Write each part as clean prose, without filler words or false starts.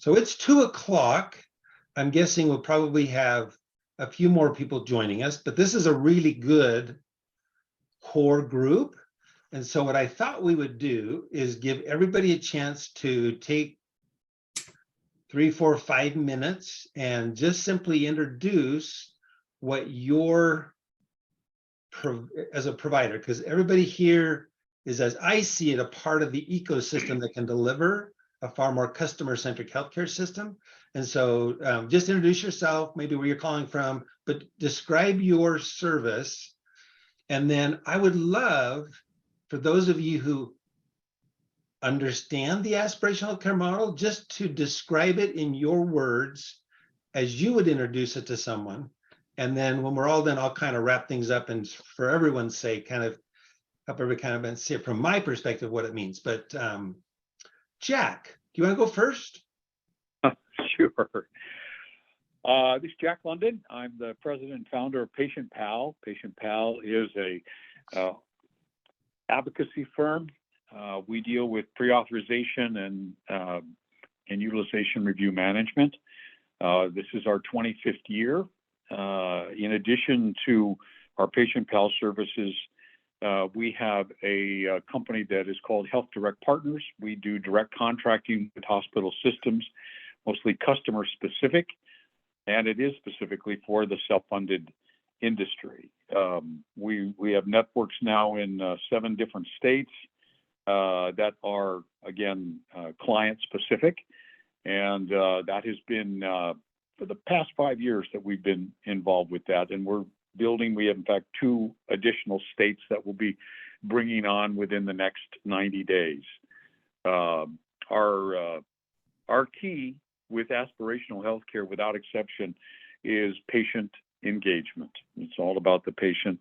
So it's 2:00. I'm guessing we'll probably have a few more people joining us, but this is a really good core group. And so what I thought we would do is give everybody a chance to take 3, 4, 5 minutes and just simply introduce what you're as a provider, because everybody here is, as I see it, a part of the ecosystem that can deliver a far more customer-centric healthcare system. And so just introduce yourself, maybe where you're calling from, but describe your service. And then I would love for those of you who understand the aspirational care model, just to describe it in your words as you would introduce it to someone. And then when we're all done, I'll kind of wrap things up and for everyone's sake, kind of help everybody kind of see it from my perspective what it means. But Jack, do you want to go first? Sure. This is Jack London. I'm the president and founder of Patient Pal. Patient Pal is a advocacy firm. We deal with pre-authorization and utilization review management. This is our 25th year. In addition to our Patient Pal services, we have a company that is called Health Direct Partners. We do direct contracting with hospital systems, mostly customer specific, and it is specifically for the self-funded industry. We have networks now in 7 different states that are, again, client specific. And that has been for the past 5 years that we've been involved with that. And we're building, we have in fact 2 additional states that will be bringing on within the next 90 days. Our key with aspirational healthcare, without exception, is patient engagement. It's all about the patient.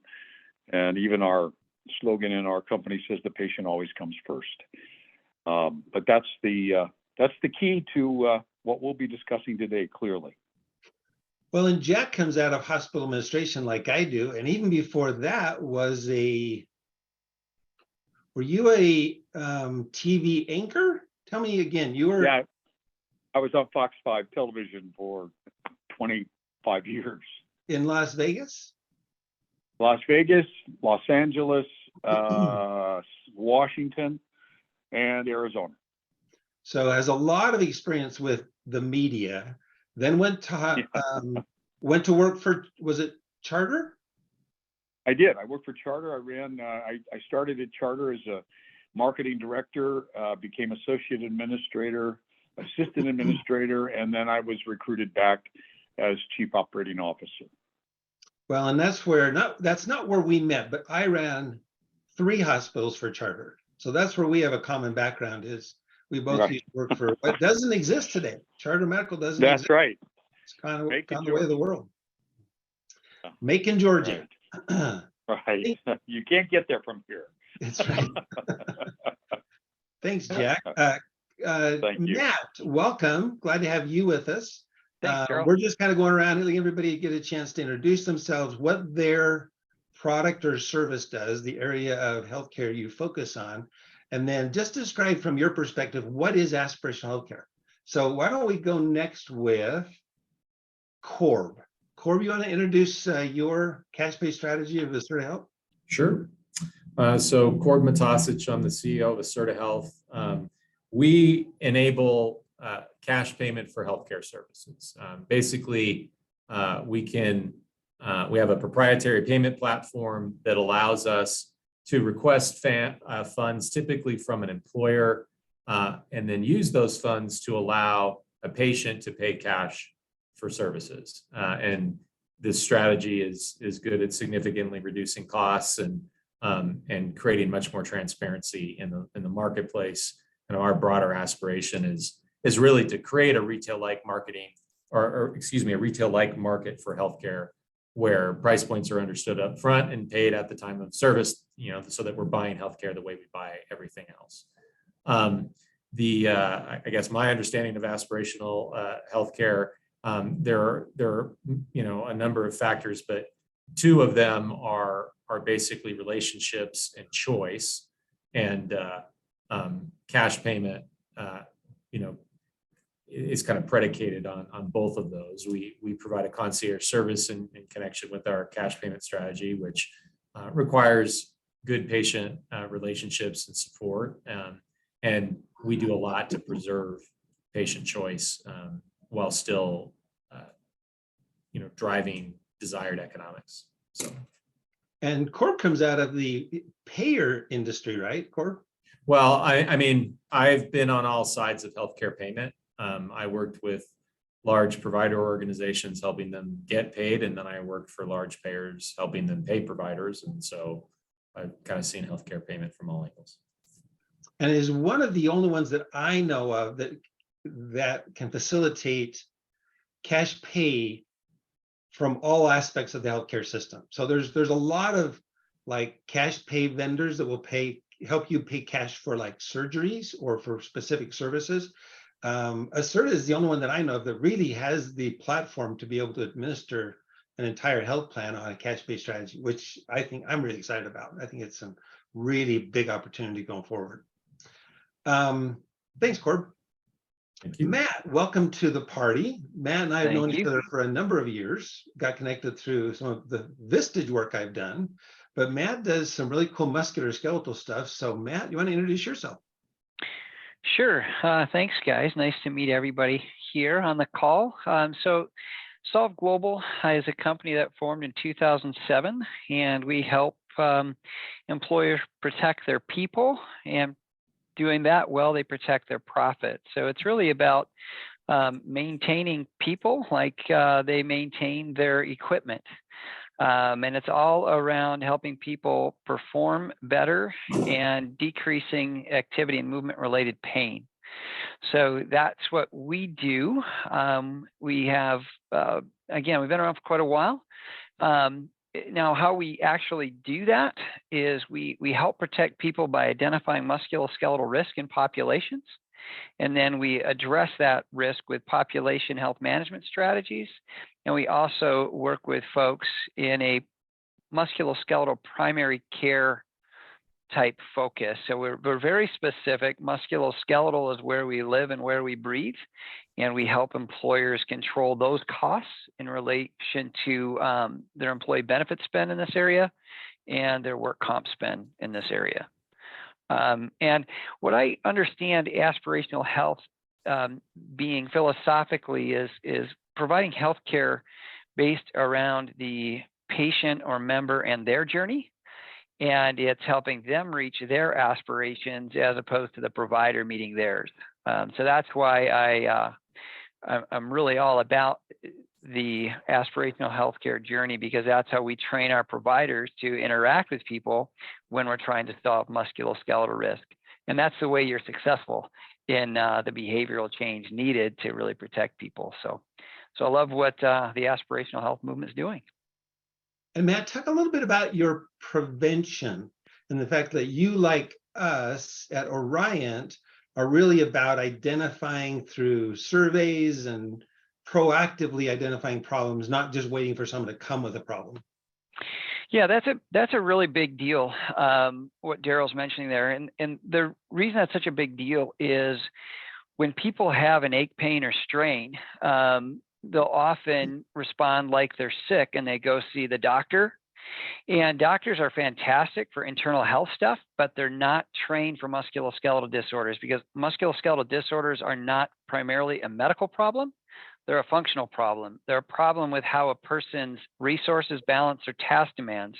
And even our slogan in our company says the patient always comes first. But that's the key to what we'll be discussing today, clearly. Well, and Jack comes out of hospital administration like I do. And even before that were you a TV anchor? Tell me again, you were. Yeah, I was on Fox 5 television for 25 years. In Las Vegas? Las Vegas, Los Angeles, Washington, and Arizona. So has a lot of experience with the media. Then went to work for, was it Charter? I did. I worked for Charter. I ran. I started at Charter as a marketing director, became associate administrator, assistant administrator, and then I was recruited back as chief operating officer. Well, and that's not where we met, but I ran 3 hospitals for Charter. So that's where we have a common background, is we both used to work for what doesn't exist today. Charter Medical doesn't That's exist. right. It's kind of the way of the world. Macon, Georgia. Right. You can't get there from here. That's right. Thanks, Jack. Thank you. Matt, welcome. Glad to have you with us. Thanks, Carol. We're just kind of going around, letting everybody get a chance to introduce themselves, what their product or service does, the area of healthcare you focus on, and then just describe from your perspective, what is aspirational healthcare? So why don't we go next with Corb. Corb, you want to introduce your cash-based strategy of Asserta Health? Sure. So Corb Matosic, I'm the CEO of Asserta Health. We enable cash payment for healthcare services. Basically, we have a proprietary payment platform that allows us to request funds, typically from an employer, and then use those funds to allow a patient to pay cash for services. And this strategy is good at significantly reducing costs and creating much more transparency in the marketplace. And our broader aspiration is really to create a retail-like marketing, or excuse me, a retail-like market for healthcare, where price points are understood up front and paid at the time of service, so that we're buying healthcare the way we buy everything else. I guess my understanding of aspirational healthcare, there are a number of factors, but 2 of them are basically relationships and choice, and cash payment. is kind of predicated on both of those. We provide a concierge service in connection with our cash payment strategy, which requires good patient relationships and support. And we do a lot to preserve patient choice while still, driving desired economics. So. And Corp comes out of the payer industry, right, Corp? Well, I mean, I've been on all sides of healthcare payment. I worked with large provider organizations, helping them get paid, and then I worked for large payers, helping them pay providers. And so I've kind of seen healthcare payment from all angles. And is one of the only ones that I know of that can facilitate cash pay from all aspects of the healthcare system. So there's a lot of like cash pay vendors that will help you pay cash for like surgeries or for specific services. Acerta is the only one that I know of that really has the platform to be able to administer an entire health plan on a cash pay strategy, which I think I'm really excited about. I think it's some really big opportunity going forward. Thanks, Corb. Thank you. Matt, welcome to the party. Matt and I have known each you. other for a number of years, got connected through some of the Vistage work I've done, but Matt does some really cool musculoskeletal stuff. So Matt, you want to introduce yourself? Sure. Thanks, guys. Nice to meet everybody here on the call. So Solve Global is a company that formed in 2007, and we help employers protect their people, and doing that well, they protect their profit. So it's really about maintaining people like they maintain their equipment. And it's all around helping people perform better and decreasing activity and movement related pain. So that's what we do. We have, again, we've been around for quite a while. Now, how we actually do that is we help protect people by identifying musculoskeletal risk in populations. And then we address that risk with population health management strategies. And we also work with folks in a musculoskeletal primary care type focus. So we're very specific. Musculoskeletal is where we live and where we breathe. And we help employers control those costs in relation to their employee benefit spend in this area and their work comp spend in this area. And what I understand aspirational health being philosophically is providing healthcare based around the patient or member and their journey. And it's helping them reach their aspirations as opposed to the provider meeting theirs. So that's why I'm really all about the aspirational healthcare journey, because that's how we train our providers to interact with people when we're trying to solve musculoskeletal risk. And that's the way you're successful in the behavioral change needed to really protect people. So I love what the aspirational health movement is doing. And Matt, talk a little bit about your prevention and the fact that you, like us at Orient, are really about identifying through surveys and proactively identifying problems, not just waiting for someone to come with a problem. Yeah, that's a really big deal, what Daryl's mentioning there. And the reason that's such a big deal is when people have an ache, pain, or strain, they'll often respond like they're sick and they go see the doctor. And doctors are fantastic for internal health stuff, but they're not trained for musculoskeletal disorders, because musculoskeletal disorders are not primarily a medical problem. They're a functional problem. They're a problem with how a person's resources balance or task demands.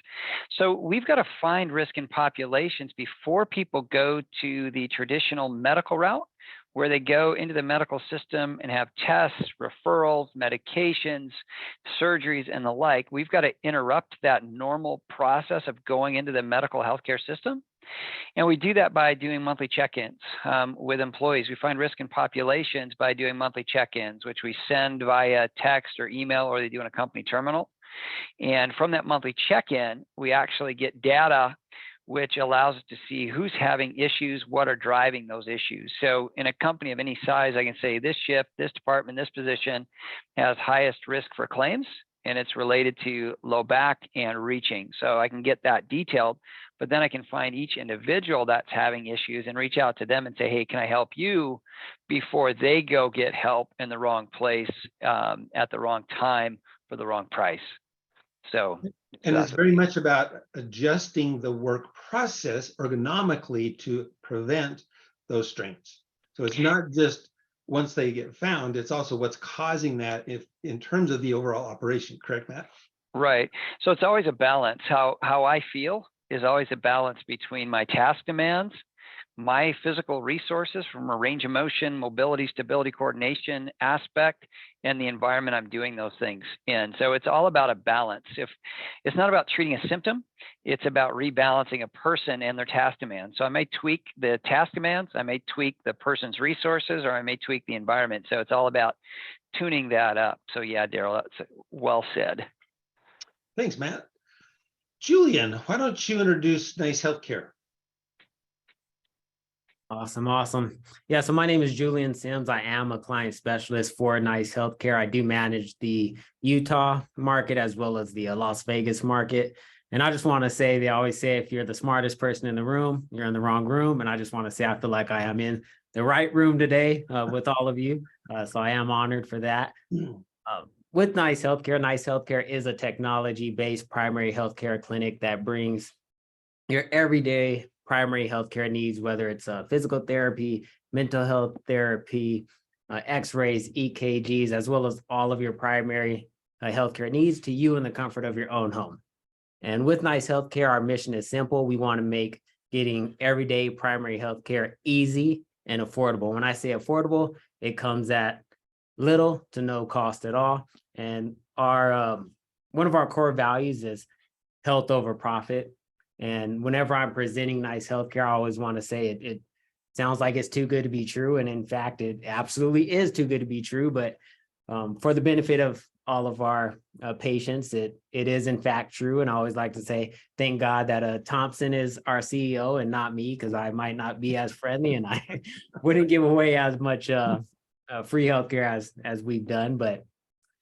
So we've got to find risk in populations before people go to the traditional medical route, where they go into the medical system and have tests, referrals, medications, surgeries, and the like. We've got to interrupt that normal process of going into the medical healthcare system. And we do that by doing monthly check-ins with employees. We find risk in populations by doing monthly check-ins, which we send via text or email, or they do in a company terminal. And from that monthly check-in, we actually get data which allows us to see who's having issues, what are driving those issues. So in a company of any size, I can say this shift, this department, this position has highest risk for claims. and it's related to low back and reaching. So I can get that detailed, but then I can find each individual that's having issues and reach out to them and say, hey, can I help you, before they go get help in the wrong place at the wrong time for the wrong price. So And that's it's very much about adjusting the work process ergonomically to prevent those strains. So it's not just once they get found, it's also what's causing that if in terms of the overall operation, correct, Matt? right. So it's always a balance. How I feel is always a balance between my task demands, my physical resources from a range of motion, mobility, stability, coordination aspect, and the environment I'm doing those things in. So it's all about a balance. If it's not about treating a symptom, it's about rebalancing a person and their task demands. So I may tweak the task demands, I may tweak the person's resources, or I may tweak the environment. So it's all about tuning that up. So yeah, Daryl, that's well said. Thanks, Matt. Julian, why don't you introduce Nice Healthcare? Awesome. Yeah, so my name is Julian Sims. I am a client specialist for Nice Healthcare. I do manage the Utah market as well as the Las Vegas market. And I just want to say, they always say, if you're the smartest person in the room, you're in the wrong room. And I just want to say, I feel like I am in the right room today with all of you. So I am honored for that. With Nice Healthcare is a technology-based primary healthcare clinic that brings your everyday primary healthcare needs, whether it's physical therapy, mental health therapy, x-rays, EKGs, as well as all of your primary healthcare needs to you in the comfort of your own home. And with Nice Healthcare, our mission is simple. We want to make getting everyday primary healthcare easy and affordable. When I say affordable, it comes at little to no cost at all. And our one of our core values is health over profit. And whenever I'm presenting Nice Healthcare, I always want to say it sounds like it's too good to be true. And in fact, it absolutely is too good to be true. But for the benefit of all of our patients, it is in fact true. And I always like to say, thank God that Thompson is our CEO and not me, because I might not be as friendly and I wouldn't give away as much free healthcare as we've done. But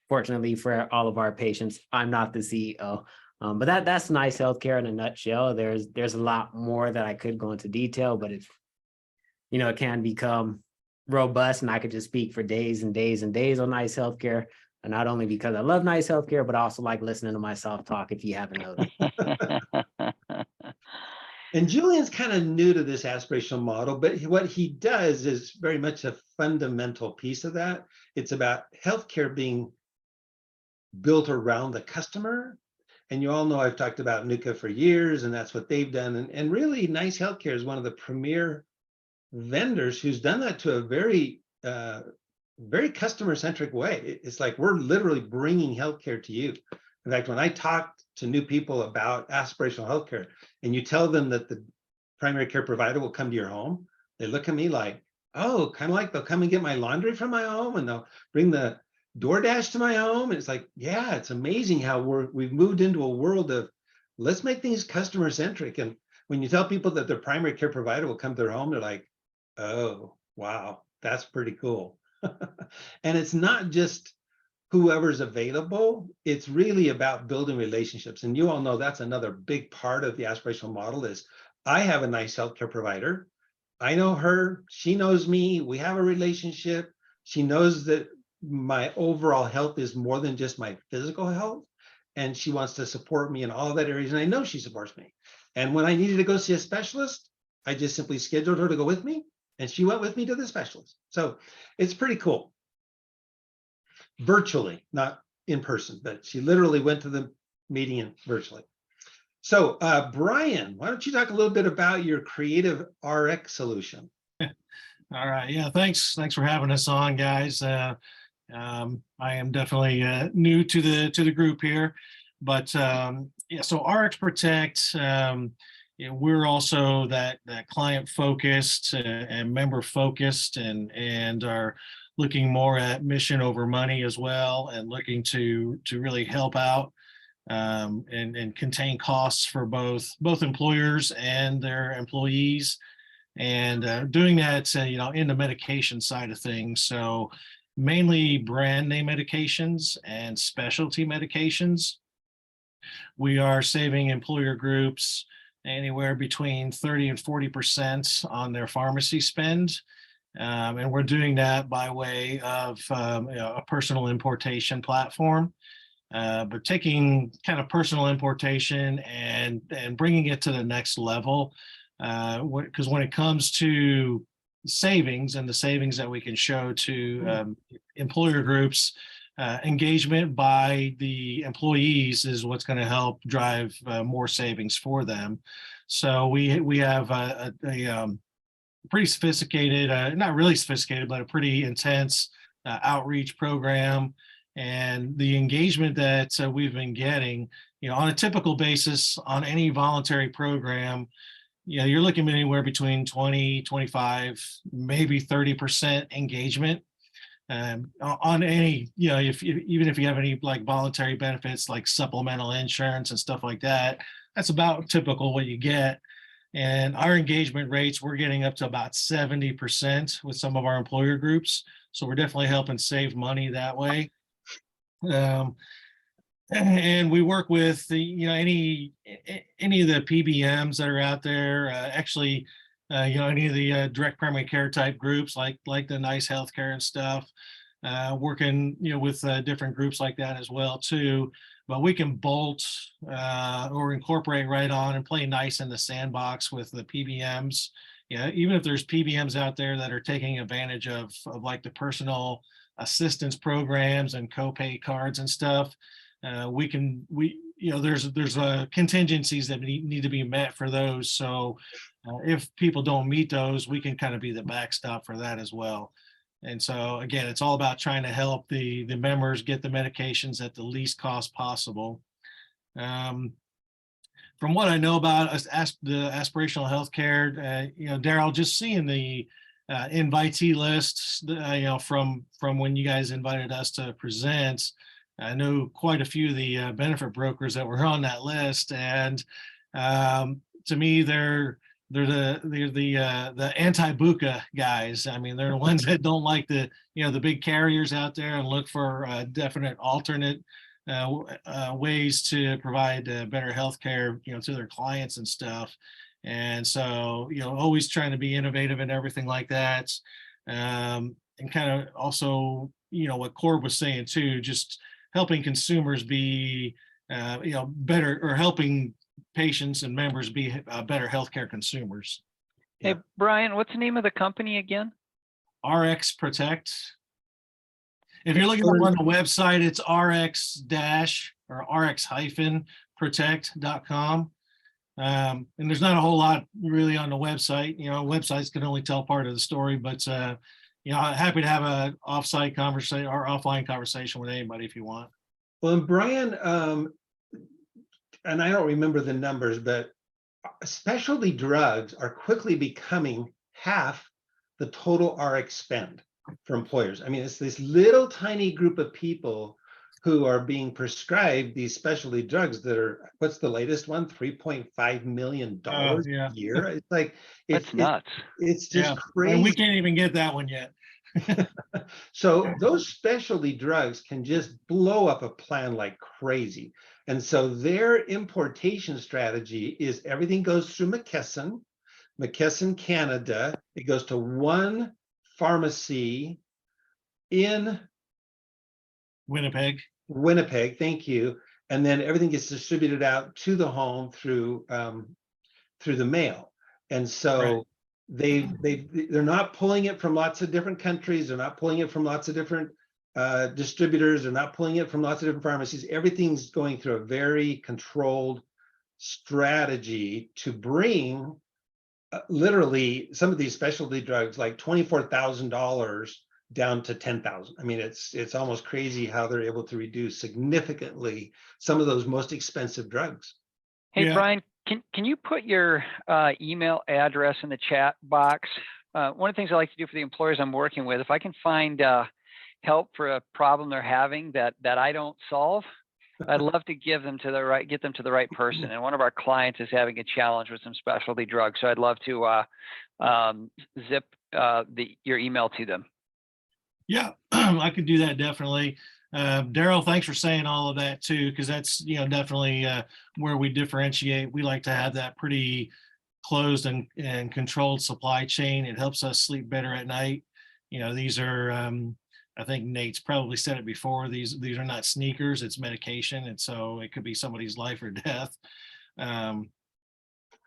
fortunately for all of our patients, I'm not the CEO. But that's Nice Healthcare in a nutshell. There's a lot more that I could go into detail, but it's, it can become robust, and I could just speak for days and days and days on Nice Healthcare. And not only because I love Nice Healthcare, but I also like listening to myself talk, if you haven't noticed. And Julian's kind of new to this aspirational model, but what he does is very much a fundamental piece of that. It's about healthcare being built around the customer. And you all know I've talked about NUCA for years, and that's what they've done. And really, Nice Healthcare is one of the premier vendors who's done that to a very, very customer-centric way. It's like we're literally bringing healthcare to you. In fact, when I talk to new people about aspirational healthcare, and you tell them that the primary care provider will come to your home, they look at me like, oh, kind of like they'll come and get my laundry from my home, and they'll bring the DoorDash to my home. And it's like, yeah, it's amazing how we've moved into a world of let's make things customer centric. And when you tell people that their primary care provider will come to their home, they're like, oh, wow, that's pretty cool. And it's not just whoever's available, it's really about building relationships. And you all know that's another big part of the aspirational model is I have a Nice Healthcare provider. I know her, she knows me, we have a relationship. She knows that my overall health is more than just my physical health. And she wants to support me in all of that areas. And I know she supports me. And when I needed to go see a specialist, I just simply scheduled her to go with me. And she went with me to the specialist. So it's pretty cool. Virtually, not in person, but she literally went to the meeting virtually. So Brian, why don't you talk a little bit about your creative RX solution? All right. Yeah, thanks for having us on, guys. I am definitely new to the group here, but yeah. So RX Protect, we're also that client focused and member focused, and are looking more at mission over money as well, and looking to really help out and contain costs for both employers and their employees, and doing that in the medication side of things. So mainly brand name medications and specialty medications. We are saving employer groups anywhere between 30 and 40% on their pharmacy spend. And we're doing that by way of a personal importation platform. But taking kind of personal importation and bringing it to the next level, because when it comes to savings and the savings that we can show to employer groups, engagement by the employees is what's going to help drive more savings for them. So we have a pretty sophisticated, not really sophisticated, but a pretty intense outreach program. And the engagement that we've been getting, on a typical basis on any voluntary program, you're looking at anywhere between 20, 25, maybe 30% engagement. On any, even if you have any like voluntary benefits like supplemental insurance and stuff like that, that's about typical what you get. And our engagement rates, we're getting up to about 70% with some of our employer groups. So we're definitely helping save money that way. And we work with the, any of the PBMs that are out there, actually, any of the direct primary care type groups like the Nice Healthcare and stuff, working, with different groups like that as well too. But we can bolt or incorporate right on and play nice in the sandbox with the PBMs. Even if there's PBMs out there that are taking advantage of like the personal assistance programs and copay cards and stuff, there's contingencies that need to be met for those. So if people don't meet those, we can kind of be the backstop for that as well. And so again, it's all about trying to help the members get the medications at the least cost possible. From what I know about the aspirational healthcare, Daryl, just seeing the invitee list, from when you guys invited us to present, I know quite a few of the benefit brokers that were on that list, and to me, they're the anti-BUCA guys. I mean, they're the ones that don't like the big carriers out there and look for definite alternate ways to provide better healthcare, to their clients and stuff. And so, always trying to be innovative and everything like that. And kind of also, what Corb was saying too, just helping consumers be, better, or helping patients and members be better healthcare consumers. Hey, Brian, what's the name of the company again? RX Protect. If you're looking on the website, it's rx-protect.com. And there's not a whole lot really on the website. Websites can only tell part of the story, but I'm happy to have an offsite conversation or offline conversation with anybody if you want. Well, and Brian, and I don't remember the numbers, but specialty drugs are quickly becoming half the total RX spend for employers. I mean, it's this little tiny group of people who are being prescribed these specialty drugs that are, what's the latest one? $3.5 million a year. It's like, that's nuts. It's just crazy. And we can't even get that one yet. So those specialty drugs can just blow up a plan like crazy. And so their importation strategy is everything goes through McKesson, Canada. It goes to one pharmacy in Winnipeg. Thank you. And then everything gets distributed out to the home through the mail. And so they're not pulling it from lots of different countries. They're not pulling it from lots of different distributors. They're not pulling it from lots of different pharmacies. Everything's going through a very controlled strategy to bring literally some of these specialty drugs like $24,000 down to $10,000. I mean, it's almost crazy how they're able to reduce significantly some of those most expensive drugs. Hey, Brian, can you put your email address in the chat box? One of the things I like to do for the employers I'm working with, if I can find help for a problem they're having that I don't solve, I'd love to get them to the right person. And one of our clients is having a challenge with some specialty drugs, so I'd love to zip your email to them. Yeah, I could do that definitely. Daryl, thanks for saying all of that too, because that's, definitely where we differentiate. We like to have that pretty closed and controlled supply chain. It helps us sleep better at night. These are, I think Nate's probably said it before, these are not sneakers, it's medication. And so it could be somebody's life or death.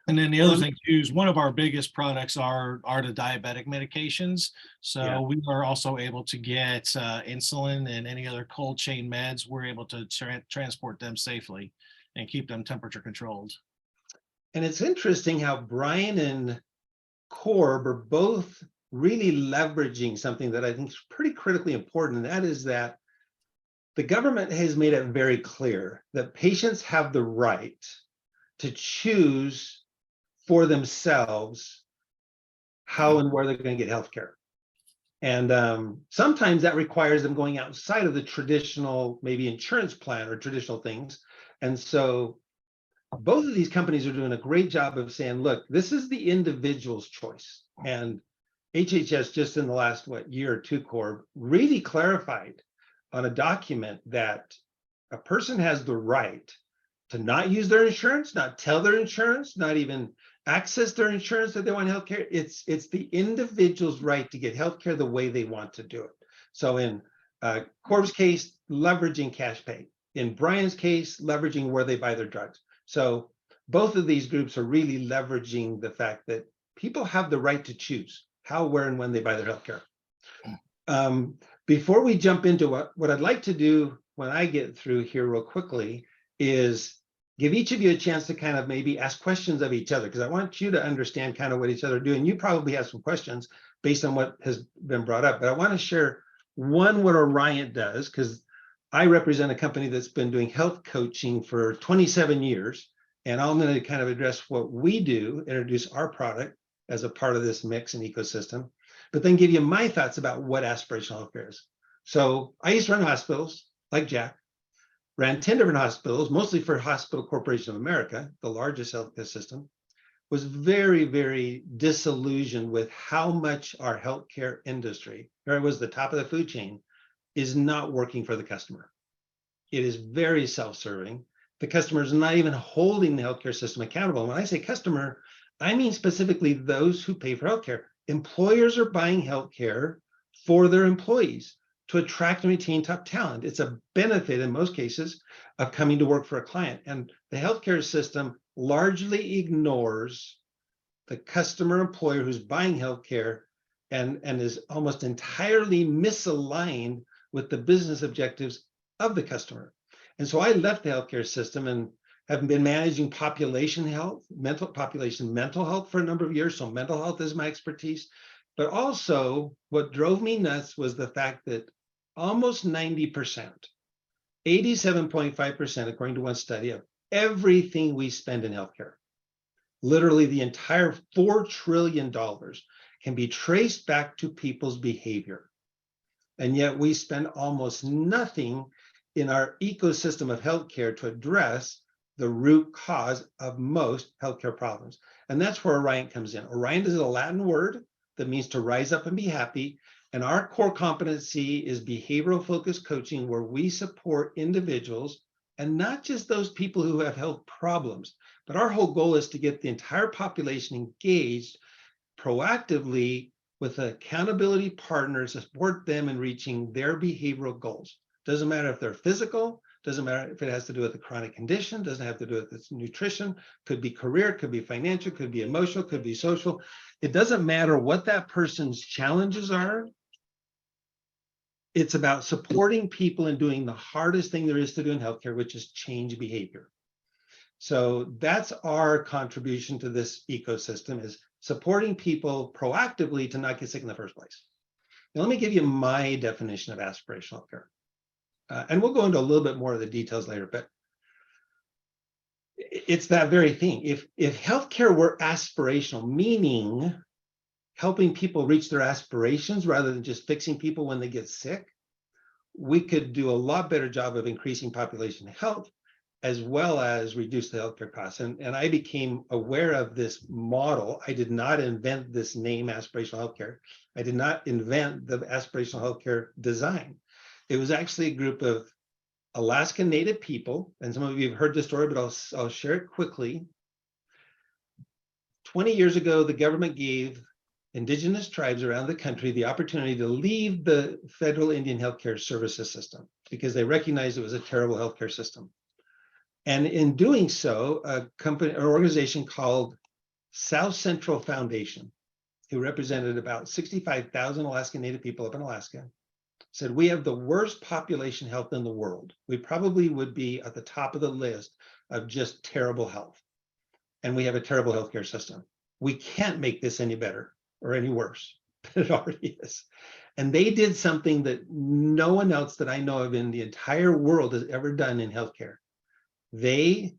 And then the other thing too is one of our biggest products are the diabetic medications. So Yeah. we are also able to get insulin and any other cold chain meds. We're able to transport them safely and keep them temperature controlled. And it's interesting how Brian and Corb are both really leveraging something that I think is pretty critically important, and that is that the government has made it very clear that patients have the right to choose for themselves how and where they're going to get healthcare. And sometimes that requires them going outside of the traditional, maybe insurance plan or traditional things. And so both of these companies are doing a great job of saying, look, this is the individual's choice. And HHS just in the last, year or two, Corb, really clarified on a document that a person has the right to not use their insurance, not tell their insurance, not even access their insurance that they want healthcare. It's the individual's right to get healthcare the way they want to do it. So in Corb's case, leveraging cash pay. In Brian's case, leveraging where they buy their drugs. So both of these groups are really leveraging the fact that people have the right to choose how, where, and when they buy their healthcare. Before we jump into what I'd like to do when I get through here real quickly is give each of you a chance to kind of maybe ask questions of each other, because I want you to understand kind of what each other are doing. You probably have some questions based on what has been brought up, but I want to share one what Orion does, because I represent a company that's been doing health coaching for 27 years, and I'm going to kind of address what we do, introduce our product as a part of this mix and ecosystem, but then give you my thoughts about what aspirational healthcare is. So I used to run hospitals like Jack, ran 10 different hospitals, mostly for Hospital Corporation of America, the largest healthcare system, was very, very disillusioned with how much our healthcare industry, where it was the top of the food chain, is not working for the customer. It is very self-serving. The customer is not even holding the healthcare system accountable. When I say customer, I mean specifically those who pay for healthcare. Employers are buying healthcare for their employees to attract and retain top talent. It's a benefit in most cases of coming to work for a client. And the healthcare system largely ignores the customer employer who's buying healthcare and is almost entirely misaligned with the business objectives of the customer. And so I left the healthcare system and have been managing population health, mental health for a number of years. So mental health is my expertise. But also what drove me nuts was the fact that almost 90%, 87.5%, according to one study, of everything we spend in healthcare, literally the entire $4 trillion, can be traced back to people's behavior. And yet we spend almost nothing in our ecosystem of healthcare to address the root cause of most healthcare problems. And that's where Orion comes in. Orion is a Latin word that means to rise up and be happy. And our core competency is behavioral focused coaching, where we support individuals, and not just those people who have health problems, but our whole goal is to get the entire population engaged proactively with accountability partners to support them in reaching their behavioral goals. Doesn't matter if they're physical, doesn't matter if it has to do with a chronic condition, doesn't have to do with its nutrition, could be career, could be financial, could be emotional, could be social. It doesn't matter what that person's challenges are. It's about supporting people and doing the hardest thing there is to do in healthcare, which is change behavior. So that's our contribution to this ecosystem, is supporting people proactively to not get sick in the first place. Now, let me give you my definition of aspirational healthcare. And we'll go into a little bit more of the details later, but it's that very thing. If healthcare were aspirational, meaning helping people reach their aspirations rather than just fixing people when they get sick, we could do a lot better job of increasing population health as well as reduce the healthcare costs. And I became aware of this model. I did not invent this name, aspirational healthcare. I did not invent the aspirational healthcare design. It was actually a group of Alaskan Native people, and some of you have heard this story, but I'll share it quickly. 20 years ago, the government gave indigenous tribes around the country the opportunity to leave the federal Indian healthcare services system because they recognized it was a terrible healthcare system. And in doing so, an organization called South Central Foundation, who represented about 65,000 Alaskan Native people up in Alaska, said, we have the worst population health in the world. We probably would be at the top of the list of just terrible health. And we have a terrible healthcare system. We can't make this any better or any worse than it already is. And they did something that no one else that I know of in the entire world has ever done in healthcare. They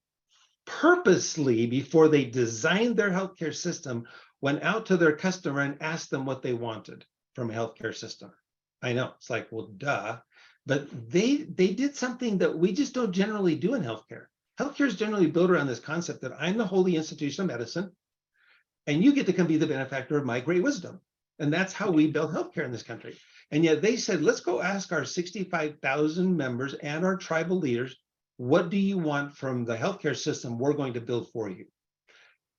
purposely, before they designed their healthcare system, went out to their customer and asked them what they wanted from a healthcare system. I know, it's like, well, duh. But they did something that we just don't generally do in healthcare. Healthcare is generally built around this concept that I'm the holy institution of medicine, and you get to come be the benefactor of my great wisdom. And that's how we build healthcare in this country. And yet they said, let's go ask our 65,000 members and our tribal leaders, what do you want from the healthcare system we're going to build for you?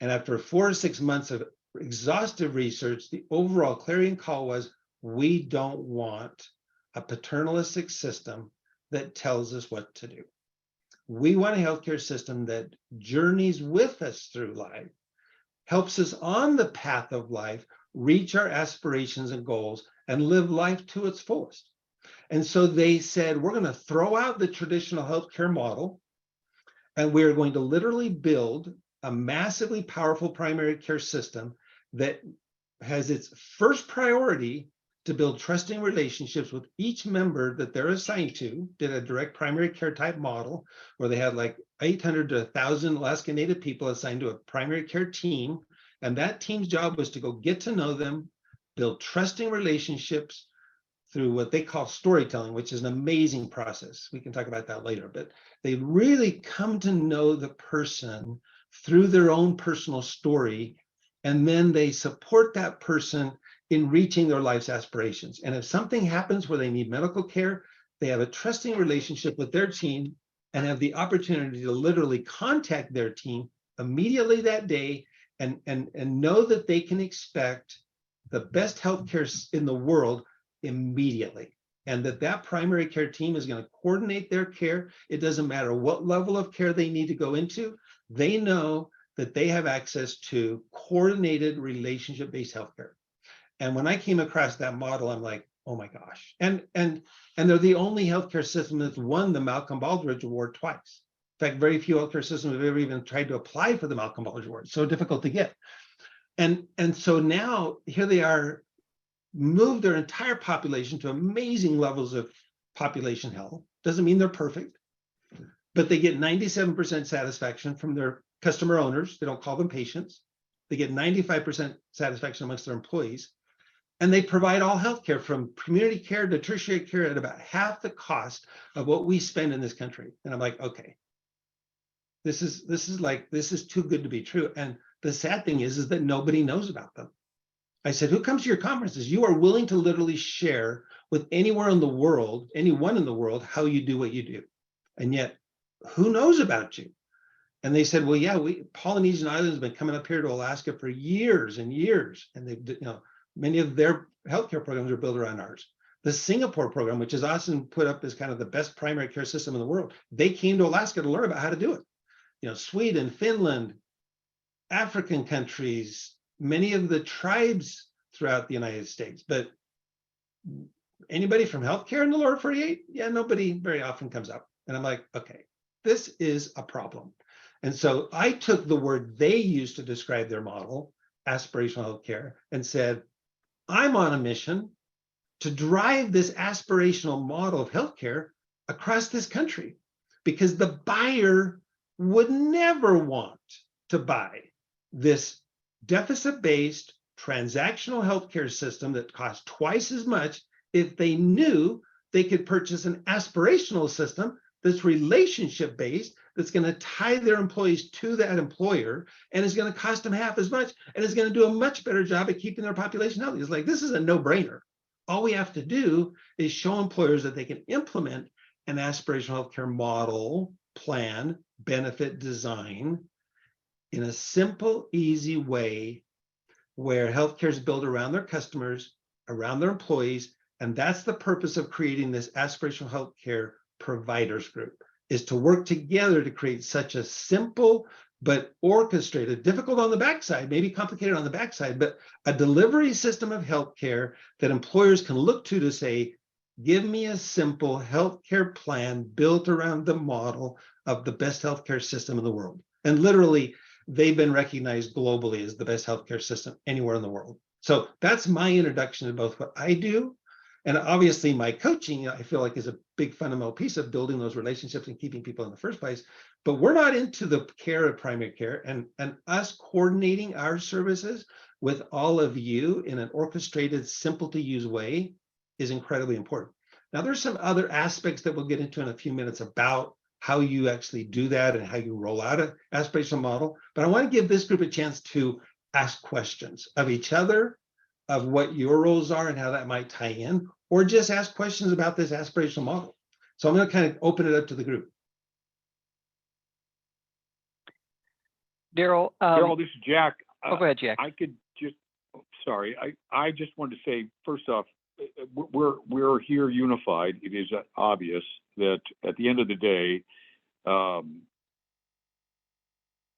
And after 4 or 6 months of exhaustive research, the overall clarion call was, we don't want a paternalistic system that tells us what to do. We want a healthcare system that journeys with us through life, helps us on the path of life, reach our aspirations and goals, and live life to its fullest. And so they said, we're going to throw out the traditional healthcare model, and we're going to literally build a massively powerful primary care system that has its first priority to build trusting relationships with each member that they're assigned to. Did a direct primary care type model where they had like 800 to 1,000 Alaska Native people assigned to a primary care team. And that team's job was to go get to know them, build trusting relationships through what they call storytelling, which is an amazing process. We can talk about that later, but they really come to know the person through their own personal story. And then they support that person in reaching their life's aspirations. And if something happens where they need medical care, they have a trusting relationship with their team and have the opportunity to literally contact their team immediately that day and know that they can expect the best healthcare in the world immediately. And that primary care team is going to coordinate their care. It doesn't matter what level of care they need to go into. They know that they have access to coordinated relationship-based healthcare. And when I came across that model, I'm like, oh my gosh. And they're the only healthcare system that's won the Malcolm Baldrige Award twice. In fact, very few healthcare systems have ever even tried to apply for the Malcolm Baldrige Award. It's so difficult to get. And so now here they are, move their entire population to amazing levels of population health. Doesn't mean they're perfect, but they get 97% satisfaction from their customer owners. They don't call them patients. They get 95% satisfaction amongst their employees. And they provide all healthcare from community care to tertiary care at about half the cost of what we spend in this country. And I'm like, okay, this is too good to be true. And the sad thing is that nobody knows about them. I said, who comes to your conferences? You are willing to literally share with anywhere in the world, anyone in the world, how you do what you do. And yet, who knows about you? And they said, well, yeah, Polynesian Islands have been coming up here to Alaska for years and years. And they've, many of their healthcare programs are built around ours. The Singapore program, which is often put up as kind of the best primary care system in the world, they came to Alaska to learn about how to do it. Sweden, Finland, African countries, many of the tribes throughout the United States. But anybody from healthcare in the lower 48? Yeah, nobody very often comes up. And I'm like, okay, this is a problem. And so I took the word they used to describe their model, aspirational healthcare, and said, I'm on a mission to drive this aspirational model of healthcare across this country, because the buyer would never want to buy this deficit-based transactional healthcare system that costs twice as much if they knew they could purchase an aspirational system that's relationship based, that's going to tie their employees to that employer, and is going to cost them half as much, and is going to do a much better job at keeping their population healthy. It's like, this is a no-brainer. All we have to do is show employers that they can implement an aspirational healthcare model, plan, benefit design in a simple, easy way where healthcare is built around their customers, around their employees. And that's the purpose of creating this aspirational healthcare providers group, is to work together to create such a simple but orchestrated, difficult on the backside, maybe complicated on the backside, but a delivery system of healthcare that employers can look to say, give me a simple healthcare plan built around the model of the best healthcare system in the world. And literally, they've been recognized globally as the best healthcare system anywhere in the world. So that's my introduction to both what I do, and obviously my coaching, I feel like, is a big fundamental piece of building those relationships and keeping people in the first place. But we're not into the care of primary care, and us coordinating our services with all of you in an orchestrated, simple to use way is incredibly important. Now, there's some other aspects that we'll get into in a few minutes about how you actually do that and how you roll out an aspirational model. But I want to give this group a chance to ask questions of each other, of what your roles are and how that might tie in, or just ask questions about this aspirational model. So I'm going to kind of open it up to the group. Daryl. Daryl, this is Jack. Go ahead, Jack. I could just, sorry, I just wanted to say, first off, we're here unified. It is obvious that at the end of the day,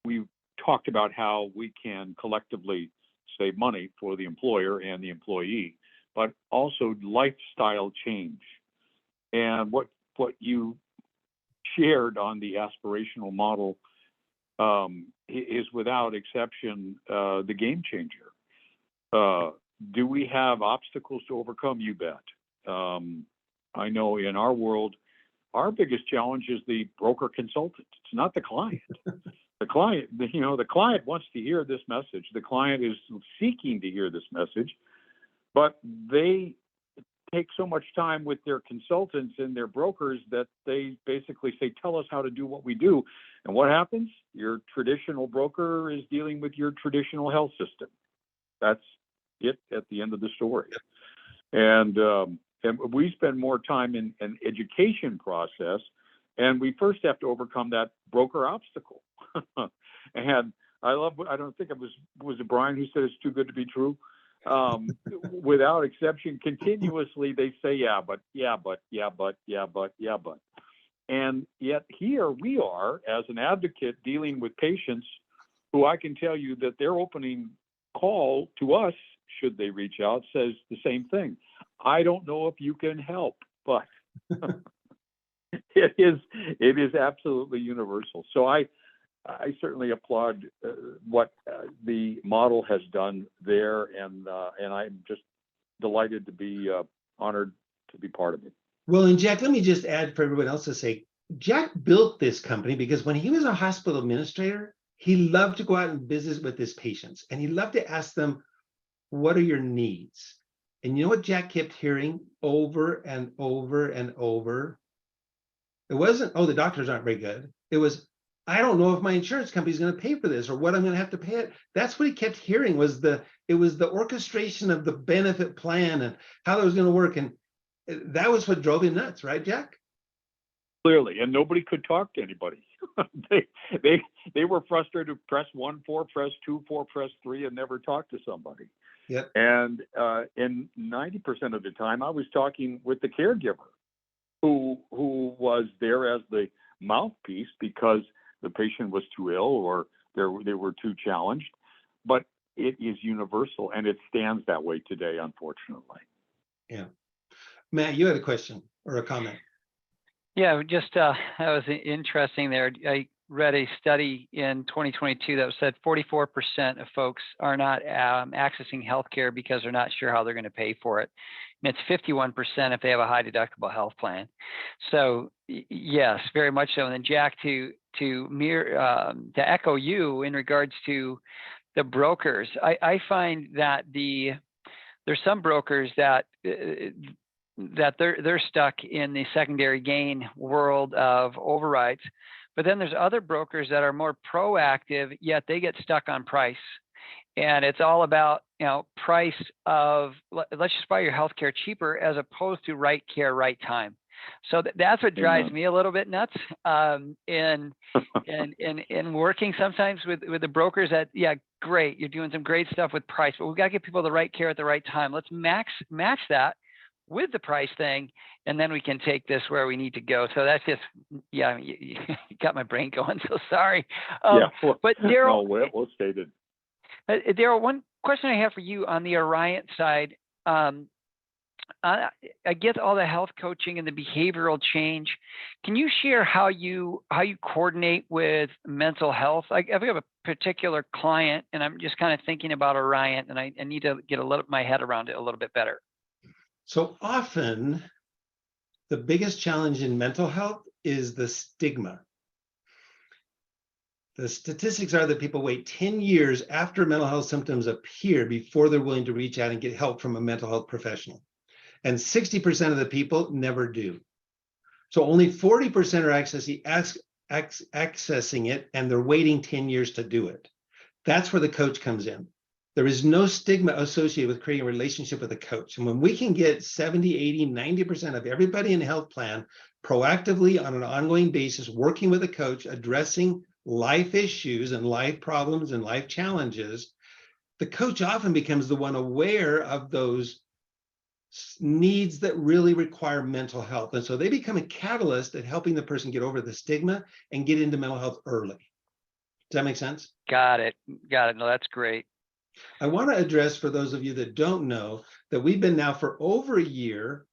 we talked about how we can collectively save money for the employer and the employee, but also lifestyle change. And what you shared on the aspirational model is without exception the game changer. Do we have obstacles to overcome? You bet. I know in our world, our biggest challenge is the broker consultant. It's not the client. The client, the client wants to hear this message. The client is seeking to hear this message, but they take so much time with their consultants and their brokers that they basically say, tell us how to do what we do. And what happens? Your traditional broker is dealing with your traditional health system. That's it at the end of the story. And we spend more time in an education process, and we first have to overcome that broker obstacle. And I don't think it was it Brian who said it's too good to be true? Without exception, continuously they say, yeah, but. And yet here we are as an advocate dealing with patients who I can tell you that their opening call to us, should they reach out, says the same thing. I don't know if you can help, but it is absolutely universal. So I certainly applaud what the model has done there, and I'm just delighted to be honored to be part of it. Well, and Jack, let me just add for everyone else to say, Jack built this company because when he was a hospital administrator, he loved to go out and visit with his patients, and he loved to ask them, what are your needs? And you know what Jack kept hearing over and over and over? It wasn't, oh, the doctors aren't very good. It was, I don't know if my insurance company is going to pay for this or what I'm going to have to pay it. That's what he kept hearing was the orchestration of the benefit plan and how that was going to work. And that was what drove him nuts, right, Jack? Clearly, and nobody could talk to anybody. they were frustrated. Press 1 for, press 2 for, press 3, and never talk to somebody. Yep. And in 90% of the time, I was talking with the caregiver, who was there as the mouthpiece because the patient was too ill or they were too challenged. But it is universal, and it stands that way today, unfortunately. Yeah. Matt, you had a question or a comment. Yeah, just that was interesting there. I read a study in 2022 that said 44% of folks are not accessing healthcare because they're not sure how they're going to pay for it. And it's 51% if they have a high deductible health plan. So yes, very much so. And then Jack, to echo you in regards to the brokers, I find that there's some brokers that that they're stuck in the secondary gain world of overrides. But then there's other brokers that are more proactive, yet they get stuck on price. And it's all about, price of, let's just buy your healthcare cheaper as opposed to right care, right time. So that's what drives me a little bit nuts in working sometimes with the brokers that, yeah, great, you're doing some great stuff with price, but we've got to get people the right care at the right time. Let's match that with the price thing, and then we can take this where we need to go. So that's just, yeah, you got my brain going. So sorry. But Daryl, well stated. Daryl, one question I have for you on the Orion side. I get all the health coaching and the behavioral change. Can you share how you coordinate with mental health? I've got a particular client, and I'm just kind of thinking about Orion, and I need to get my head around it a little bit better. So often, the biggest challenge in mental health is the stigma. The statistics are that people wait 10 years after mental health symptoms appear before they're willing to reach out and get help from a mental health professional. And 60% of the people never do. So only 40% are accessing it, and they're waiting 10 years to do it. That's where the coach comes in. There is no stigma associated with creating a relationship with a coach. And when we can get 70, 80, 90% of everybody in a health plan proactively on an ongoing basis, working with a coach, addressing life issues and life problems and life challenges, the coach often becomes the one aware of those needs that really require mental health. And so they become a catalyst at helping the person get over the stigma and get into mental health early. Does that make sense? Got it. No, that's great. I want to address, for those of you that don't know, that we've been now for over a year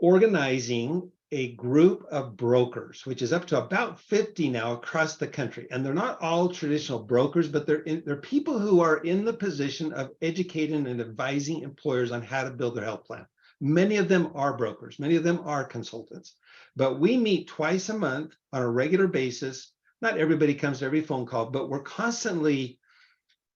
organizing a group of brokers, which is up to about 50 now across the country. And they're not all traditional brokers, but they're people who are in the position of educating and advising employers on how to build their health plan. Many of them are brokers, many of them are consultants, but we meet twice a month on a regular basis. Not everybody comes to every phone call, but we're constantly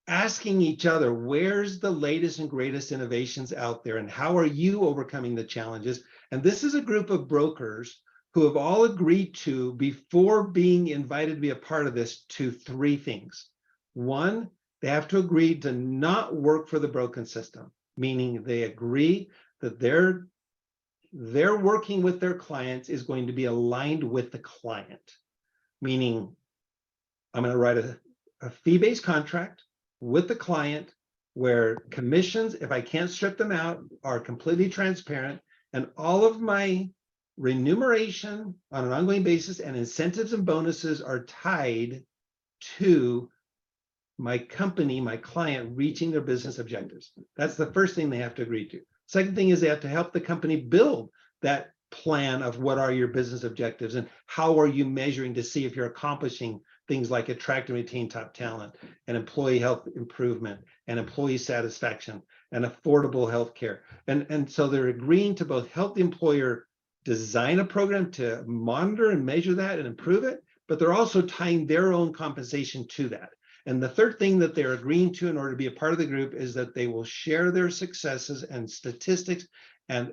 asking each other, where's the latest and greatest innovations out there, and how are you overcoming the challenges? And this is a group of brokers who have all agreed to, before being invited to be a part of this, to three things. One, they have to agree to not work for the broken system, meaning they agree that their working with their clients is going to be aligned with the client, meaning I'm going to write a fee-based contract with the client where commissions, if I can't strip them out, are completely transparent, and all of my remuneration on an ongoing basis and incentives and bonuses are tied to my company, my client, reaching their business objectives. That's the first thing they have to agree to. Second thing is they have to help the company build that plan of what are your business objectives and how are you measuring to see if you're accomplishing things like attract and retain top talent and employee health improvement and employee satisfaction and affordable health care. And so they're agreeing to both help the employer design a program to monitor and measure that and improve it, but they're also tying their own compensation to that. And the third thing that they're agreeing to in order to be a part of the group is that they will share their successes and statistics and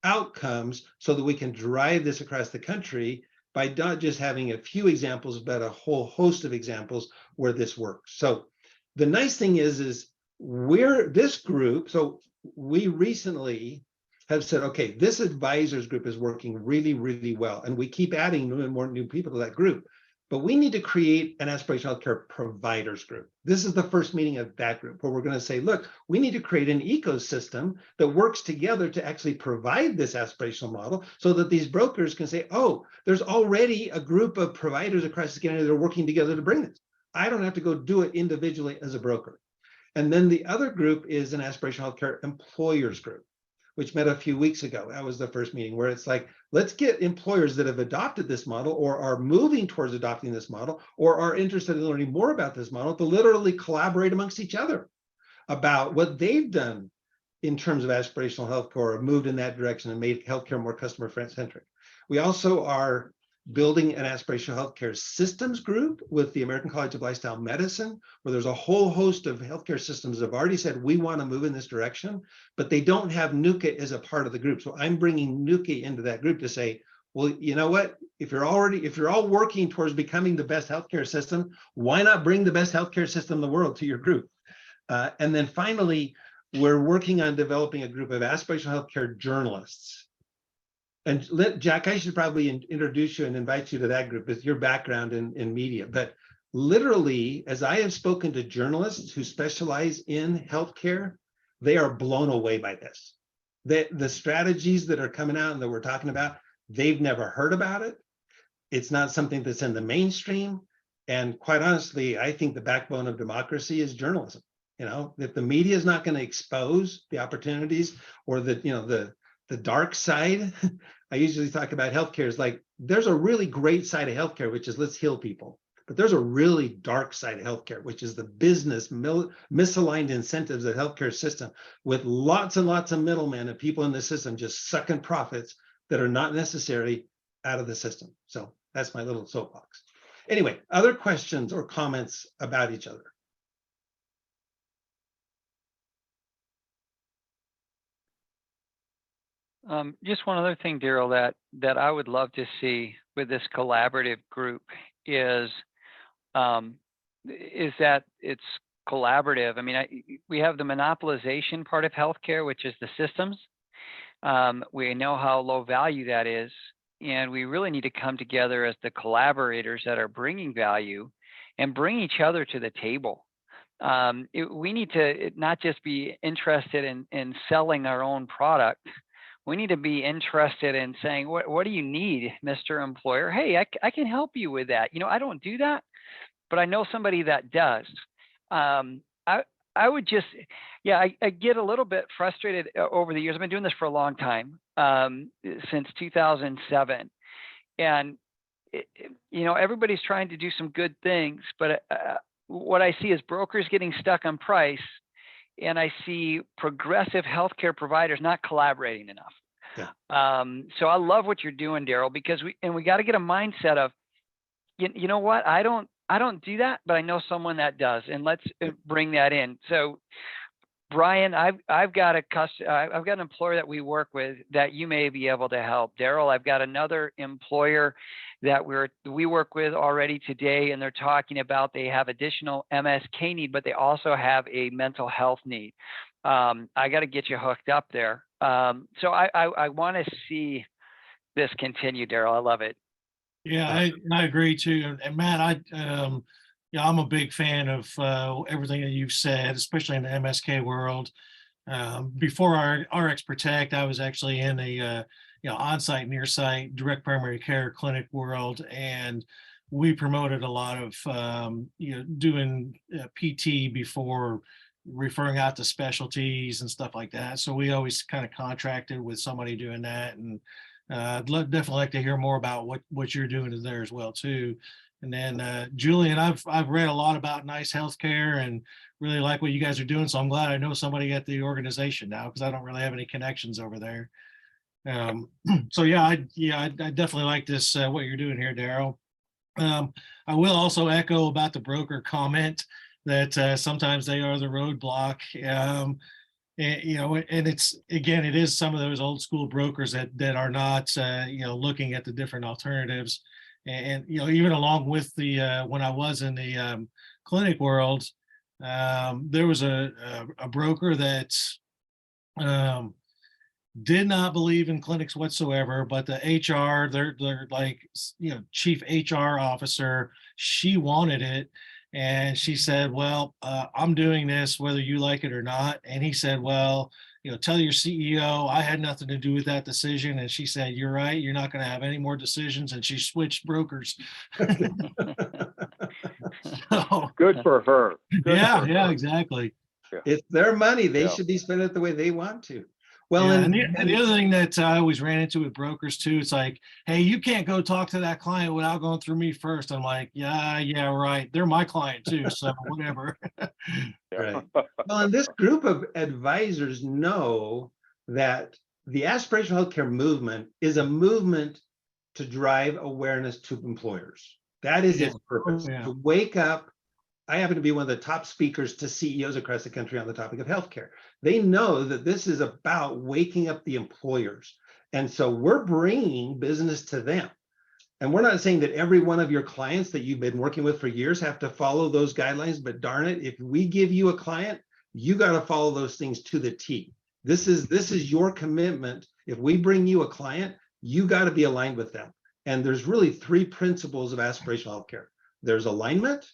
outcomes so that we can drive this across the country by not just having a few examples, but a whole host of examples where this works. So the nice thing is we're this group. So we recently have said, okay, this advisors group is working really, really well. And we keep adding more and more new people to that group. But we need to create an aspirational healthcare providers group. This is the first meeting of that group where we're going to say, look, we need to create an ecosystem that works together to actually provide this aspirational model so that these brokers can say, oh, there's already a group of providers across the country that are working together to bring this. I don't have to go do it individually as a broker. And then the other group is an aspirational healthcare employers group, which met a few weeks ago. That was the first meeting where it's like, let's get employers that have adopted this model or are moving towards adopting this model or are interested in learning more about this model to literally collaborate amongst each other about what they've done in terms of aspirational healthcare or moved in that direction and made healthcare more customer centric. We also are building an aspirational healthcare systems group with the American College of Lifestyle Medicine, where there's a whole host of healthcare systems that have already said, we want to move in this direction, but they don't have NUCA as a part of the group. So I'm bringing NUCA into that group to say, well, you know what? If you're all working towards becoming the best healthcare system, why not bring the best healthcare system in the world to your group? And then finally, we're working on developing a group of aspirational healthcare journalists. And Jack, I should probably introduce you and invite you to that group with your background in media. But literally, as I have spoken to journalists who specialize in healthcare, they are blown away by this. The strategies that are coming out and that we're talking about, they've never heard about it. It's not something that's in the mainstream. And quite honestly, I think the backbone of democracy is journalism. You know, if the media is not going to expose the opportunities or the dark side, I usually talk about healthcare is like, there's a really great side of healthcare, which is let's heal people. But there's a really dark side of healthcare, which is the business misaligned incentives of the healthcare system with lots and lots of middlemen and people in the system just sucking profits that are not necessarily out of the system. So that's my little soapbox. Anyway, other questions or comments about each other? Just one other thing, Daryl, that I would love to see with this collaborative group is that it's collaborative. I mean, we have the monopolization part of healthcare, which is the systems. We know how low value that is, and we really need to come together as the collaborators that are bringing value and bring each other to the table. We need to not just be interested in selling our own product. We need to be interested in saying, what do you need, Mr. Employer? Hey, I can help you with that. You know, I don't do that, but I know somebody that does. I would just, I get a little bit frustrated over the years. I've been doing this for a long time, since 2007. And, everybody's trying to do some good things, but what I see is brokers getting stuck on price, and I see progressive healthcare providers not collaborating enough. Yeah. So I love what you're doing, Daryl, because we got to get a mindset of, you know what, I don't do that, but I know someone that does, and let's bring that in. So, Brian, I've got an employer that we work with that you may be able to help. Daryl, I've got another employer that we work with already today, and they're talking about they have additional MSK need, but they also have a mental health need. I got to get you hooked up there. So I want to see this continue, Daryl. I love it. Yeah, I agree too. And Matt, I'm a big fan of everything that you've said, especially in the MSK world. Before our RX Protect, I was actually in a on-site, near-site, direct primary care clinic world, and we promoted a lot of doing PT before referring out to specialties and stuff like that. So we always kind of contracted with somebody doing that, and I'd definitely like to hear more about what you're doing there as well too. And then Julian, I've read a lot about Nice Healthcare and really like what you guys are doing. So I'm glad I know somebody at the organization now, because I don't really have any connections over there. So I definitely like this what you're doing here, Daryl. I will also echo about the broker comment that sometimes they are the roadblock. And it's, again, it is some of those old school brokers that are not looking at the different alternatives. And even along with the when I was in the clinic world, there was a broker that did not believe in clinics whatsoever, but the HR, they're like, chief HR officer, she wanted it. And she said, well, I'm doing this whether you like it or not. And he said, well, tell your CEO I had nothing to do with that decision. And she said, you're right, you're not going to have any more decisions. And she switched brokers. So, Good for her. Yeah, exactly. It's their money. They should be spending it the way they want to. Well, yeah, and the other thing that I always ran into with brokers too, it's like, hey, you can't go talk to that client without going through me first. I'm like, yeah, right. They're my client too, so whatever. Right. Well, and this group of advisors know that the aspirational healthcare movement is a movement to drive awareness to employers. That is its purpose, yeah. to wake up. I happen to be one of the top speakers to CEOs across the country on the topic of healthcare. They know that this is about waking up the employers. And so we're bringing business to them. And we're not saying that every one of your clients that you've been working with for years have to follow those guidelines, but darn it, if we give you a client, you got to follow those things to the T. This is your commitment. If we bring you a client, you got to be aligned with them. And there's really three principles of aspirational healthcare. There's alignment,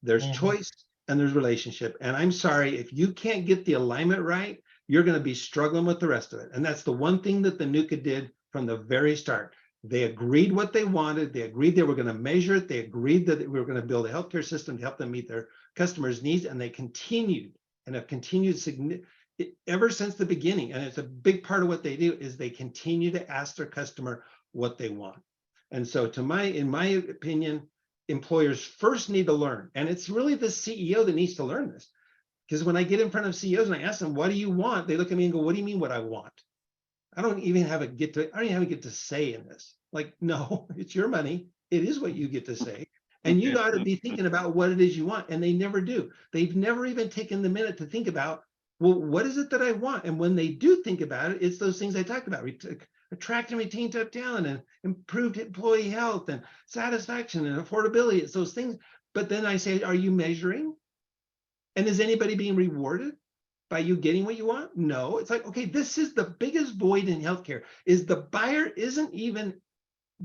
there's choice, and there's relationship. And I'm sorry, if you can't get the alignment right, you're going to be struggling with the rest of it. And that's the one thing that the NUCA did from the very start. They agreed what they wanted. They agreed they were going to measure it. They agreed that we were going to build a healthcare system to help them meet their customers' needs. And they continued and have continued ever since the beginning. And it's a big part of what they do is they continue to ask their customer what they want. And so in my opinion, employers first need to learn. And it's really the CEO that needs to learn this. Because when I get in front of CEOs and I ask them, what do you want? They look at me and go, what do you mean what I want? I don't even have a get to say in this. Like, no, it's your money. It is what you get to say. And you got to be thinking about what it is you want. And they never do. They've never even taken the minute to think about, well, what is it that I want? And when they do think about it, it's those things I talked about. Attract and retain top talent and improved employee health and satisfaction and affordability. It's those things. But then I say, are you measuring? And is anybody being rewarded by you getting what you want? No. It's like, okay, this is the biggest void in healthcare is the buyer isn't even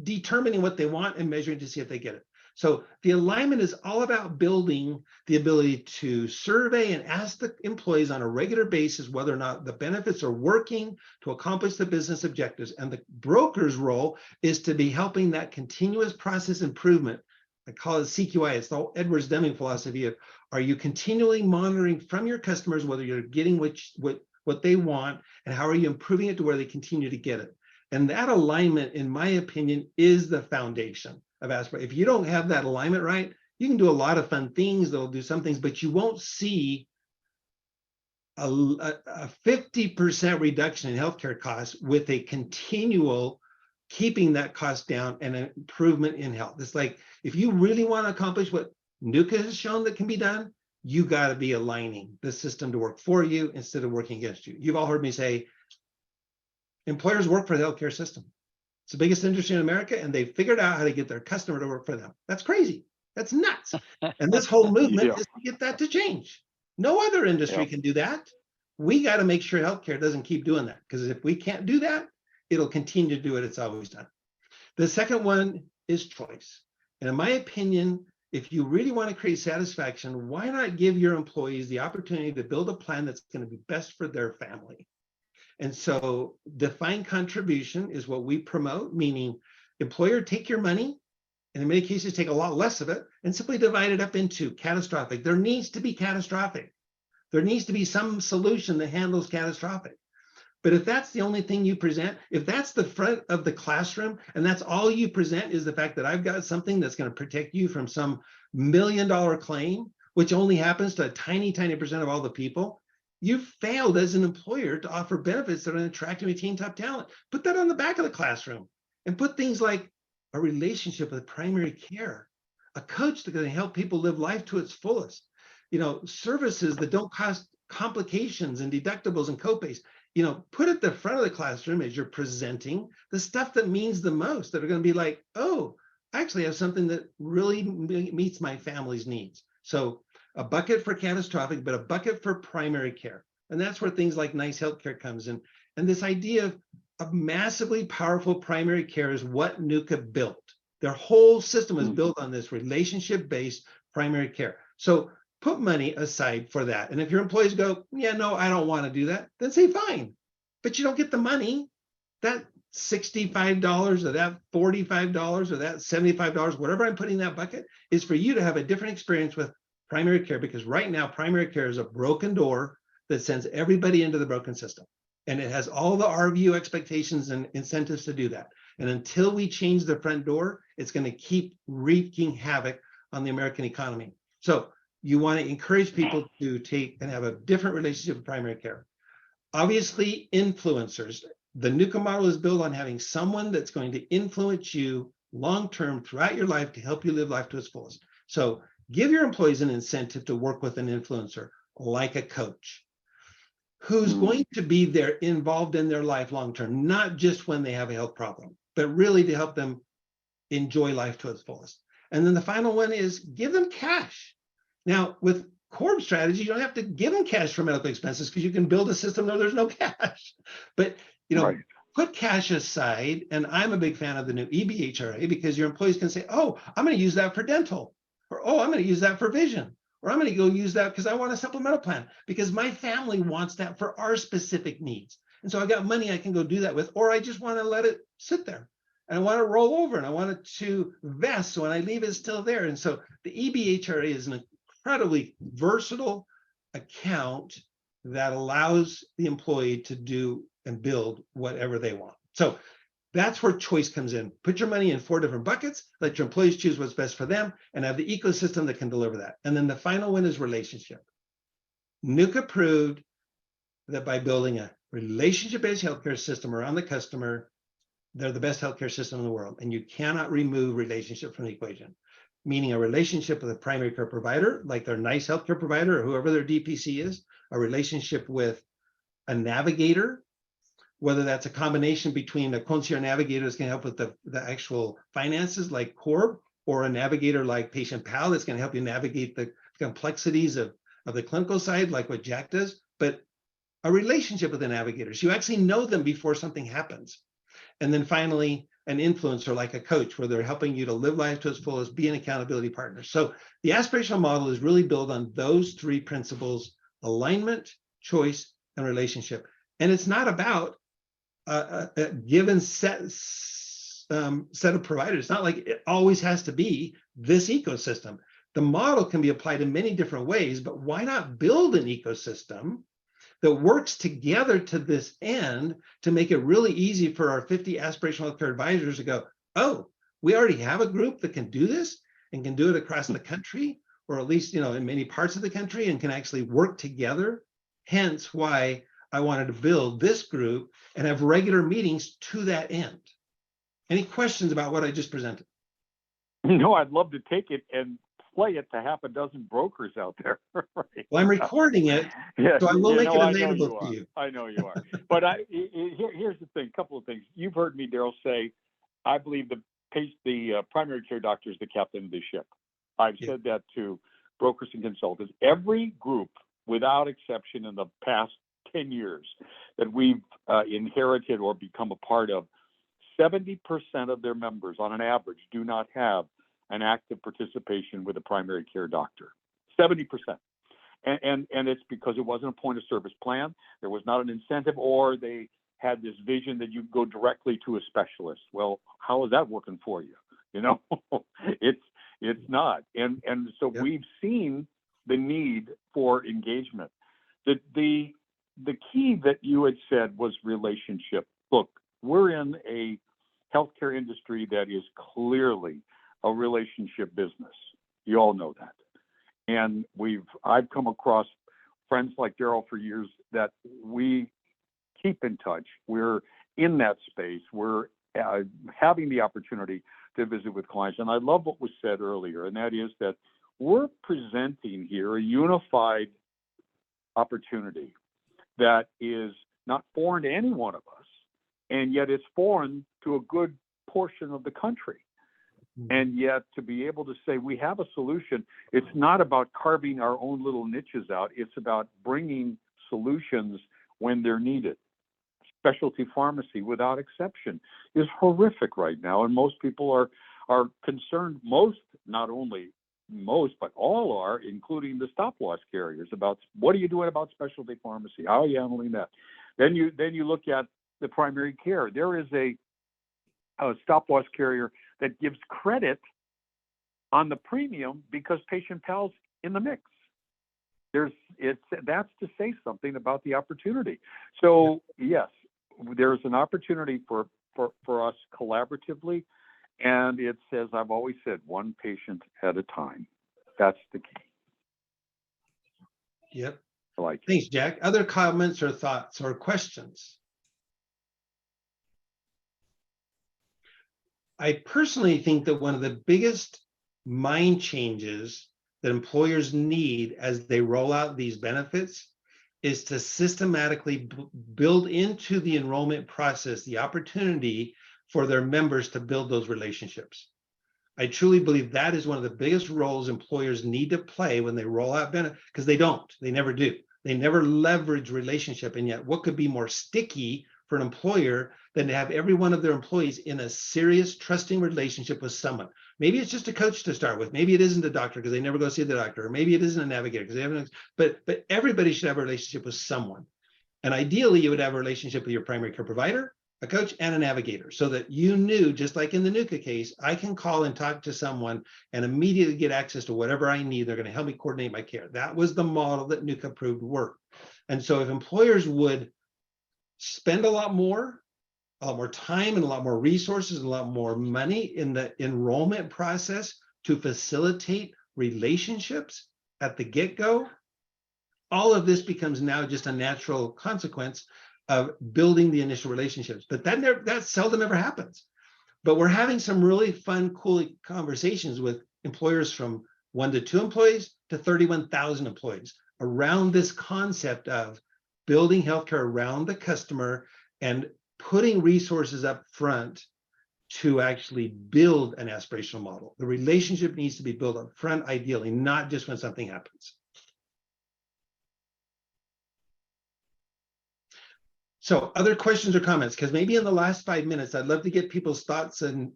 determining what they want and measuring to see if they get it. So the alignment is all about building the ability to survey and ask the employees on a regular basis whether or not the benefits are working to accomplish the business objectives. And the broker's role is to be helping that continuous process improvement. I call it CQI. It's the Edwards Deming philosophy of, are you continually monitoring from your customers whether you're getting what they want, and how are you improving it to where they continue to get it? And that alignment, in my opinion, is the foundation of aspiration. If you don't have that alignment right, you can do a lot of fun things, they'll do some things, but you won't see a 50% reduction in healthcare costs with a continual keeping that cost down and an improvement in health. It's like, if you really want to accomplish what NUCA has shown that can be done, you got to be aligning the system to work for you instead of working against you. You've all heard me say, employers work for the healthcare system. It's the biggest industry in America, and they figured out how to get their customer to work for them. That's crazy. That's nuts. And this whole movement is to get that to change. No other industry can do that. We got to make sure healthcare doesn't keep doing that, because if we can't do that, it'll continue to do what it's always done. The second one is choice. And in my opinion, if you really want to create satisfaction, why not give your employees the opportunity to build a plan that's going to be best for their family? And so defined contribution is what we promote, meaning employer, take your money, and in many cases take a lot less of it, and simply divide it up into catastrophic. There needs to be catastrophic. There needs to be some solution that handles catastrophic. But if that's the only thing you present, if that's the front of the classroom and that's all you present is the fact that I've got something that's going to protect you from some $1 million claim, which only happens to a tiny, tiny percent of all the people, you've failed as an employer to offer benefits that are going to attract and retain top talent. Put that on the back of the classroom and put things like a relationship with primary care, a coach that's going to help people live life to its fullest, services that don't cost complications and deductibles and copays. Put at the front of the classroom as you're presenting the stuff that means the most, that are going to be like, oh, I actually have something that really meets my family's needs. So a bucket for catastrophic, but a bucket for primary care. And that's where things like Nice Healthcare comes in. And this idea of massively powerful primary care is what NUCA built. Their whole system was built on this relationship-based primary care. So put money aside for that. And if your employees go, yeah, no, I don't want to do that, then say fine. But you don't get the money. That $65 or that $45 or that $75, whatever I'm putting in that bucket, is for you to have a different experience with primary care, because right now primary care is a broken door that sends everybody into the broken system. And it has all the RVU expectations and incentives to do that. And until we change the front door, it's going to keep wreaking havoc on the American economy. So you want to encourage people to take and have a different relationship with primary care. Obviously, influencers. The NUCA model is built on having someone that's going to influence you long-term throughout your life to help you live life to its fullest. So give your employees an incentive to work with an influencer like a coach who's going to be there involved in their life long-term, not just when they have a health problem, but really to help them enjoy life to its fullest. And then the final one is give them cash. Now, with Corb strategy, you don't have to give them cash for medical expenses because you can build a system where there's no cash. But Right. put cash aside, and I'm a big fan of the new EBHRA because your employees can say, oh, I'm going to use that for dental, or oh, I'm going to use that for vision, or I'm going to go use that because I want a supplemental plan because my family wants that for our specific needs. And so I got money I can go do that with, or I just want to let it sit there and I want to roll over and I want it to vest. So when I leave, it's still there. And so the EBHRA is an incredibly versatile account that allows the employee to do and build whatever they want. So that's where choice comes in. Put your money in 4 different buckets, let your employees choose what's best for them, and have the ecosystem that can deliver that. And then the final one is relationship. NUCA proved that by building a relationship-based healthcare system around the customer, they're the best healthcare system in the world. And you cannot remove relationship from the equation, meaning a relationship with a primary care provider, like their NICE healthcare provider or whoever their DPC is, a relationship with a navigator, whether that's a combination between a concierge navigator that's going to help with the actual finances like Corb, or a navigator like Patient Pal that's going to help you navigate the complexities of the clinical side, like what Jack does, but a relationship with the navigators. You actually know them before something happens. And then finally, an influencer like a coach, where they're helping you to live life to its fullest, be an accountability partner. So the aspirational model is really built on those 3 principles: alignment, choice, and relationship. And it's not about a given set of providers. It's not like it always has to be this ecosystem. The model can be applied in many different ways, but why not build an ecosystem that works together to this end to make it really easy for our 50 aspirational healthcare advisors to go, oh, we already have a group that can do this and can do it across the country, or at least, in many parts of the country, and can actually work together. Hence why I wanted to build this group and have regular meetings to that end. Any questions about what I just presented? No, I'd love to take it and play it to half a dozen brokers out there. Right. Well, I'm recording it, Yeah, so I will make it I know available you to are. you. I know you are. But here's the thing, couple of things. You've heard me, Daryl, say, I believe the primary care doctor is the captain of the ship. I've said that to brokers and consultants. Every group, without exception, in the past 10 years that we've inherited or become a part of, 70% of their members on an average do not have an active participation with a primary care doctor. 70%. And it's because it wasn't a point of service plan. There was not an incentive, or they had this vision that you go directly to a specialist. Well, how is that working for you? It's not. And so we've seen the need for engagement. The key that you had said was relationship. Look, we're in a healthcare industry that is clearly a relationship business. You all know that. And I've come across friends like Daryl for years that we keep in touch. We're in that space. We're having the opportunity to visit with clients. And I love what was said earlier, and that is that we're presenting here a unified opportunity that is not foreign to any one of us, and yet it's foreign to a good portion of the country. And yet to be able to say we have a solution, it's not about carving our own little niches out. It's about bringing solutions when they're needed. Specialty pharmacy, without exception, is horrific right now. And most people are concerned, not only most, but all are, including the stop-loss carriers, about what are you doing about specialty pharmacy? How are you handling that? Then you look at the primary care. There is a stop-loss carrier that gives credit on the premium because Patient Pal's in the mix. That's to say something about the opportunity. So yes, there's an opportunity for us collaboratively, and it's, as I've always said, one patient at a time. That's the key. Yep. I like it. Thanks, Jack. Other comments or thoughts or questions? I personally think that one of the biggest mind changes that employers need as they roll out these benefits is to systematically build into the enrollment process the opportunity for their members to build those relationships. I truly believe that is one of the biggest roles employers need to play when they roll out benefits, because they never do. They never leverage relationship. And yet what could be more sticky for an employer than to have every one of their employees in a serious, trusting relationship with someone? Maybe it's just a coach to start with. Maybe it isn't a doctor because they never go see the doctor, or maybe it isn't a navigator because they haven't, but everybody should have a relationship with someone. And ideally you would have a relationship with your primary care provider, a coach, and a navigator, so that you knew, just like in the NUCA case, I can call and talk to someone and immediately get access to whatever I need. They're going to help me coordinate my care. That was the model that NUCA proved worked. And so if employers would spend a lot more time and a lot more resources and a lot more money in the enrollment process to facilitate relationships at the get-go, all of this becomes now just a natural consequence of building the initial relationships. But that seldom ever happens. But we're having some really fun, cool conversations with employers from 1 to 2 employees to 31,000 employees around this concept of building healthcare around the customer and putting resources up front to actually build an aspirational model. The relationship needs to be built up front, ideally, not just when something happens. So other questions or comments? Because maybe in the last 5 minutes, I'd love to get people's thoughts and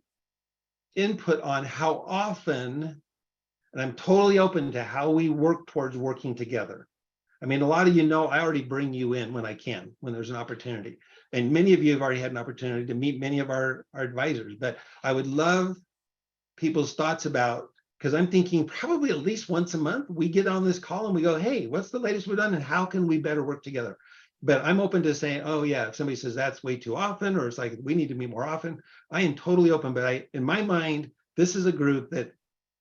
input on how often, and I'm totally open to how we work towards working together. I mean, a lot of you know, I already bring you in when I can, when there's an opportunity. And many of you have already had an opportunity to meet many of our advisors, but I would love people's thoughts about, because I'm thinking probably at least once a month, we get on this call and we go, hey, what's the latest we've done and how can we better work together? But I'm open to saying, oh yeah, if somebody says that's way too often, or it's like, we need to meet more often, I am totally open. But in my mind, this is a group that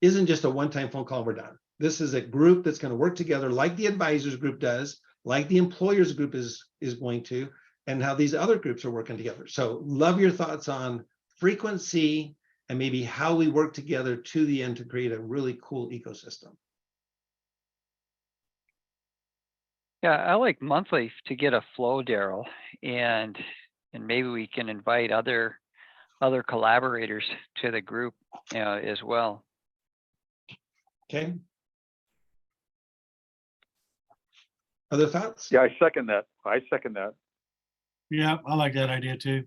isn't just a one-time phone call and we're done. This is a group that's going to work together like the advisors group does, like the employers group is going to, and how these other groups are working together. So love your thoughts on frequency and maybe how we work together to the end to create a really cool ecosystem. Yeah, I like monthly to get a flow, Daryl, and maybe we can invite other collaborators to the group as well. Okay. Other thoughts? Yeah, I second that. Yeah, I like that idea too.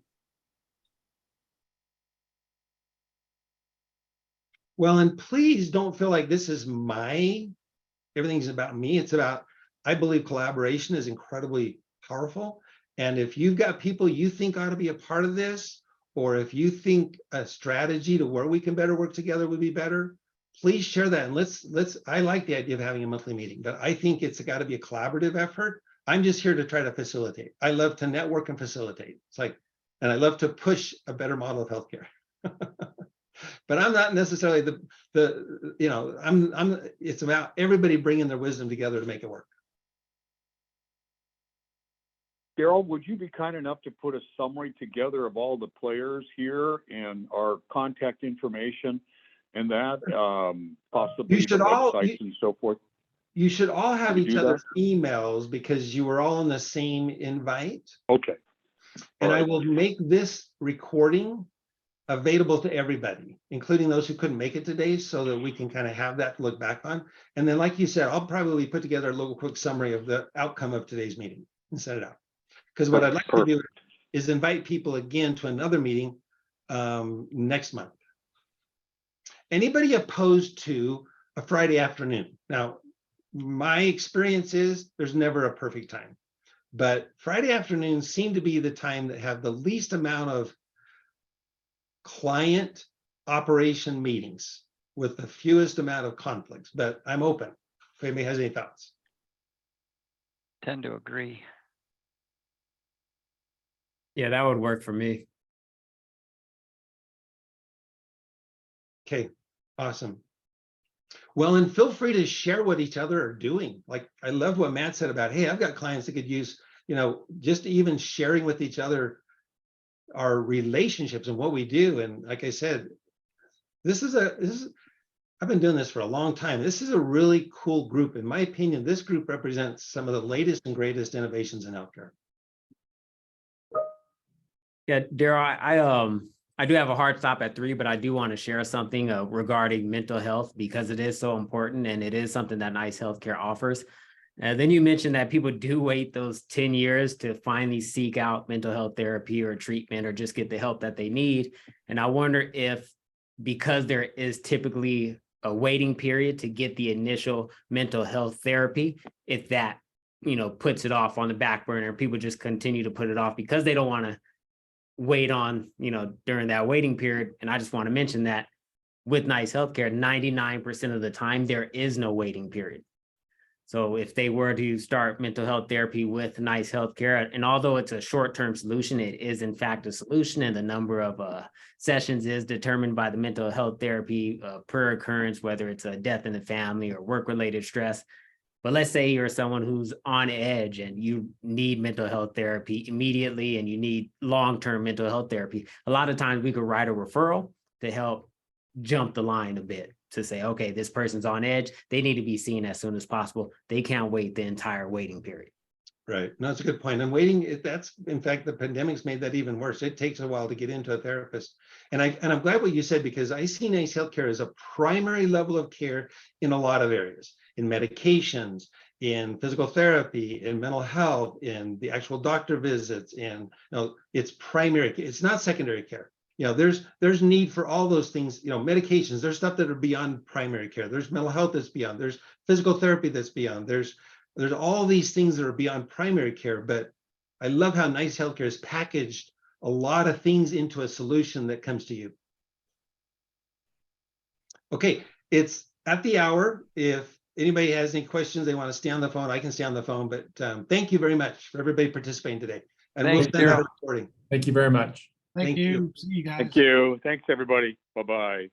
Well, and please don't feel like this is everything's about me. It's about, I believe collaboration is incredibly powerful. And if you've got people you think ought to be a part of this, or if you think a strategy to where we can better work together would be better, please share that. And I like the idea of having a monthly meeting, but I think it's got to be a collaborative effort. I'm just here to try to facilitate. I love to network and facilitate. It's like, and I love to push a better model of healthcare. But I'm not necessarily it's about everybody bringing their wisdom together to make it work. Daryl, would you be kind enough to put a summary together of all the players here and our contact information and that, possibly You should the all- websites and so forth? You should all have Can we each do other's emails because you were all in the same invite. Okay. And All I right. will make this recording available to everybody, including those who couldn't make it today, so that we can kind of have that to look back on. And then, like you said, I'll probably put together a little quick summary of the outcome of today's meeting and set it out. Because what I'd like to do is invite people again to another meeting next month. Anybody opposed to a Friday afternoon? Now, my experience is there's never a perfect time, but Friday afternoons seem to be the time that have the least amount of client operation meetings with the fewest amount of conflicts. But I'm open if anybody has any thoughts. Tend to agree. Yeah, that would work for me. Okay, awesome. Well, and feel free to share what each other are doing. Like, I love what Matt said about, hey, I've got clients that could use, just even sharing with each other our relationships and what we do. And like I said, I've been doing this for a long time. This is a really cool group. In my opinion, this group represents some of the latest and greatest innovations in healthcare. Yeah, Daryl, I do have a hard stop at 3, but I do want to share something regarding mental health because it is so important and it is something that Nice Healthcare offers. And then you mentioned that people do wait those 10 years to finally seek out mental health therapy or treatment or just get the help that they need. And I wonder if, because there is typically a waiting period to get the initial mental health therapy, if that, puts it off on the back burner, people just continue to put it off because they don't want to wait on, during that waiting period. And I just want to mention that with Nice Healthcare, 99% of the time, there is no waiting period. So if they were to start mental health therapy with Nice Healthcare, and although it's a short-term solution, it is in fact a solution, and the number of sessions is determined by the mental health therapy per occurrence, whether it's a death in the family or work-related stress. But let's say you're someone who's on edge and you need mental health therapy immediately and you need long-term mental health therapy. A lot of times we could write a referral to help jump the line a bit to say, okay, this person's on edge. They need to be seen as soon as possible. They can't wait the entire waiting period. Right. No, that's a good point. And waiting, that's, in fact, the pandemic's made that even worse. It takes a while to get into a therapist. And I'm glad what you said, because I see Nice Healthcare as a primary level of care in a lot of areas, in medications, in physical therapy, in mental health, in the actual doctor visits, in, it's primary, it's not secondary care. There's need for all those things, medications, there's stuff that are beyond primary care. There's mental health that's beyond, there's physical therapy that's beyond, there's all these things that are beyond primary care. But I love how Nice Healthcare has packaged a lot of things into a solution that comes to you. Okay, it's at the hour. If anybody has any questions, they want to stay on the phone, I can stay on the phone. But thank you very much for everybody participating today. And Thanks, we'll send out Daryl. a recording. Thank you very much. Thank Thank you. you. See you guys. Thank you. Thanks, everybody. Bye-bye.